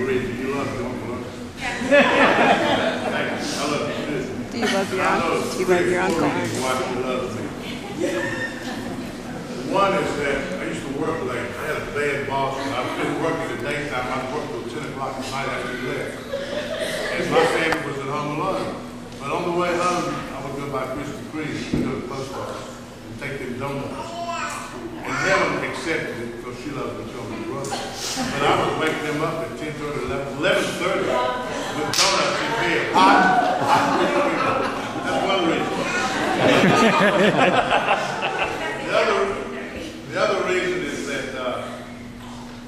Marie, do you love doing lunch? Thank you. I love you too. Do you love your uncle? Do you love your uncle? Why she loves me. One is that I used to work late. I had a bad boss. I was working the daytime. I worked till 10 o'clock at night after he left. And my family was at home alone. But on the way home, I would go by Krispy Kreme, go to the post office, and take them donuts. And Helen accepted it because she loved me so much brother. But I would wake them up at 10:30, 11:30 with donuts in bed. Hot. That's one reason. The other reason is that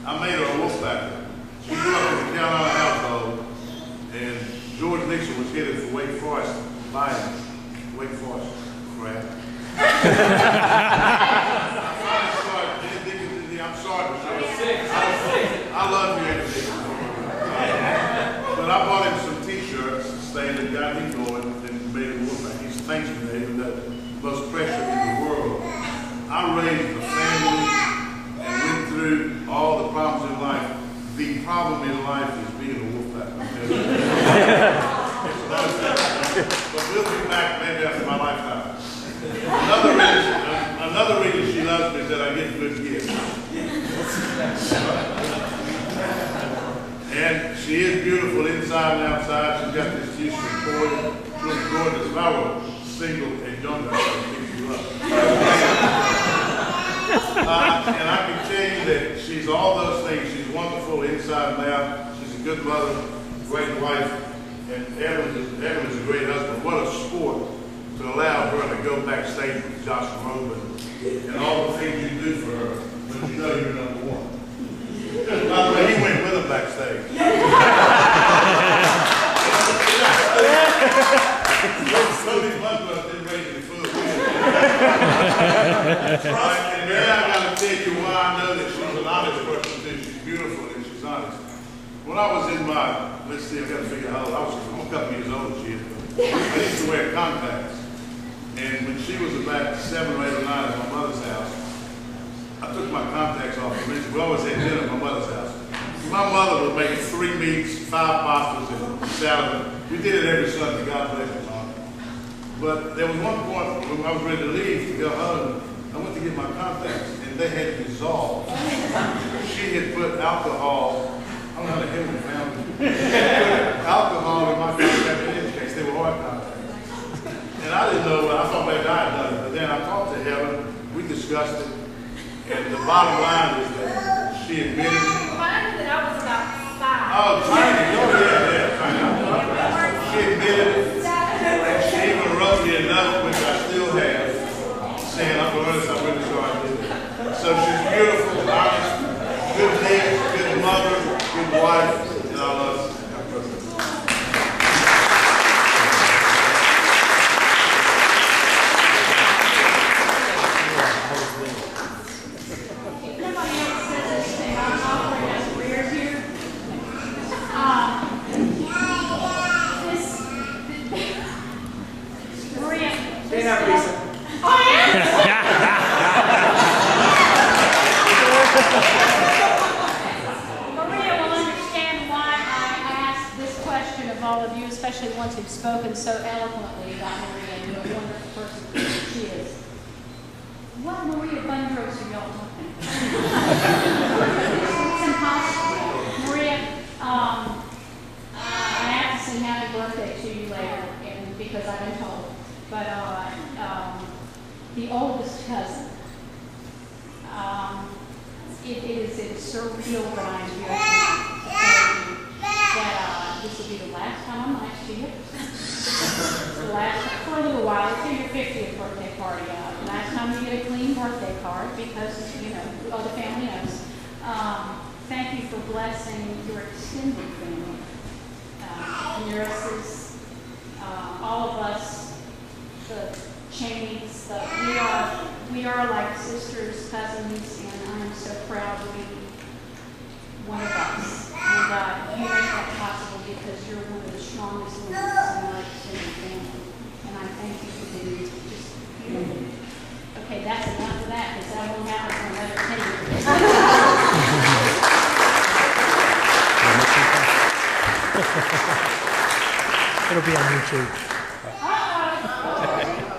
I made her a wolf factor. She grew up in the Carolina household, and George Nixon was headed for Wake Forest, buying Wake Forest crap. I'm sorry, I love you, Andy. But I bought him some T-shirts saying that God he going and made him wolf factor. He thanks me that even the most precious in the world. I raised a family and went through all the problems in life. The problem in life is being a wolf pack. But we'll be back maybe after my lifetime. Another reason she loves me is that I get good gifts. And she is beautiful inside and outside. She's got this Houston boy. She looks gorgeous. If I were single and younger, I would think she loves me. And I can tell you that she's all those things. She's wonderful inside and out. She's a good mother, great wife, and Evan is a great husband. What a sport to allow her to go backstage with Josh Groban and all the things you do for her, but you know you're number one. By the way, he went with her backstage. Tony Bundros didn't raise any food. Right, and then I got to tell you why I know that she's an honest person too. She's beautiful and she's honest. When I was in my, let's see, I've got to figure out how old, I'm a couple years older than she is, but I used to wear contacts. And when she was about 7 or 8 or 9 at my mother's house, I took my contacts off. We always had dinner at my mother's house. My mother would make 3 meats, 5 pastas, and salad. We did it every Sunday, God bless her, Mom. But there was one point when I was ready to leave to go home, I went to get my contacts, and they had dissolved. She had put alcohol, I don't know how the hell we found it. She put alcohol in my contacts, in any case, they were hard contacts. And I didn't know, I thought maybe I had done it, but then I talked to Helen, we discussed it, and the bottom line is that she admitted it. That I was about 5. Oh, tiny. Oh, yeah, tiny. She admitted it. And she even wrote me a note, which I still have, saying, I'm honest, I'm really sorry I did it. So she's beautiful, honest, good niece, good mother, good wife, and I love her. Especially the ones who've spoken so eloquently about Maria and what a wonderful person she is. What Maria Bundros are y'all talking about? It's impossible. Maria, I have to sing happy birthday to you later, and because I've been told. But the oldest cousin, it is surreal that I'm here to tell you that this will be the last time I'm nice to you. The last, for a little while, it's your 50th birthday party. Last time you get a clean birthday card because, you know, all the family knows. Thank you for blessing your extended family. Nurses, all of us, the Cheneys, we are like sisters, cousins, and I'm so proud to be one of us. And you make that possible because you're one of the strongest ones in our extended family. And I thank you for being just beautiful. Okay, that's enough of that because that won't happen for another 10 years. It'll be on YouTube.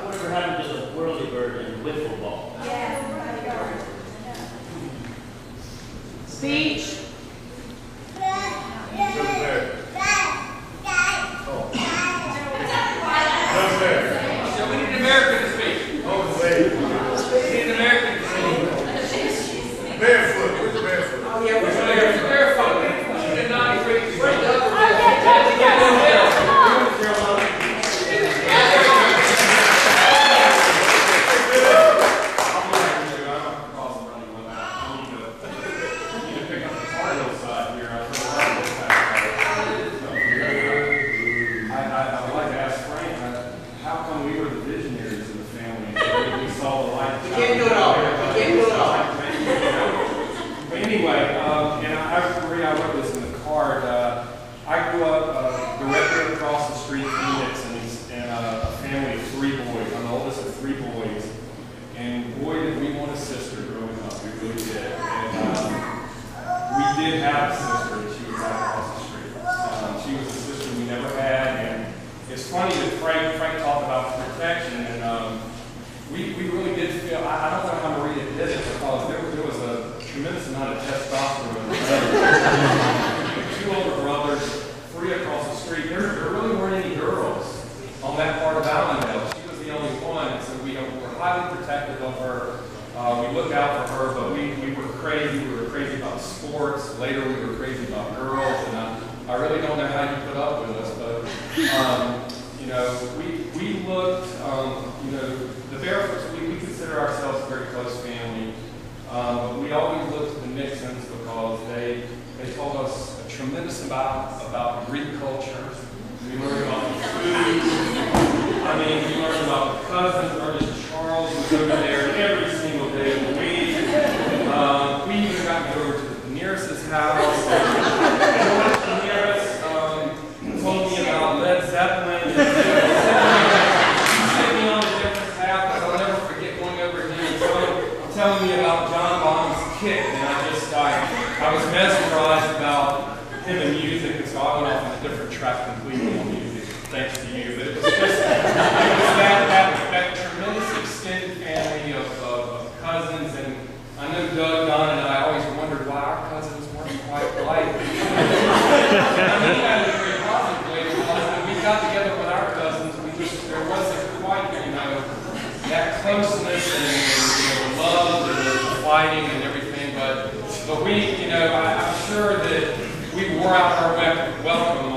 Whatever happened to the whirly bird and wiffle ball? Speech. So we need an American to speak. We need an American to speak. Barefoot, where's the barefoot? Barefoot. We need a non-freak. Anyway, and I wrote this in the card. I grew up directly across the street from Nixon, and a family of 3 boys. I'm the oldest of 3 boys. And boy, did we want a sister growing up. We really did. And we did have a sister, and she was out across the street. She was a sister we never had. And it's funny that Frank talked about protection, and we really did feel, I don't know how Maria did it, because there was a tremendous amount of testosterone. 2 older brothers, 3 across the street. There really weren't any girls on that part of Allendale. She was the only one, so we were highly protective of her. We looked out for her, but we were crazy. We were crazy about sports. Later, we were crazy about girls, and I really don't know how you put up with us, but you know, we looked, you know, the Barefoots, we consider ourselves a very close family. But we always looked to the Nixons because they told us a tremendous amount about Greek culture. We learned about the food. I mean, we learned about the cousins. Ernest Charles was over there every single day of the week. We even got to go over to the Nearest's house. And the Nearest told me about Led Zeppelin. He sent me on a different path, but I'll never forget going over here and telling me about John Bond's Kick, and I was mesmerized about him and music, and so I went off on a different track completely on music, thanks to you. But it was just that tremendous extended family of cousins, and I know Doug, Don, and I always wondered why our cousins weren't quite like. I mean, that in a very positive way, because when we got together with our cousins, there wasn't quite, you know, that closeness and the love and the fighting and everything, but we, you know, I'm sure that we wore out our welcome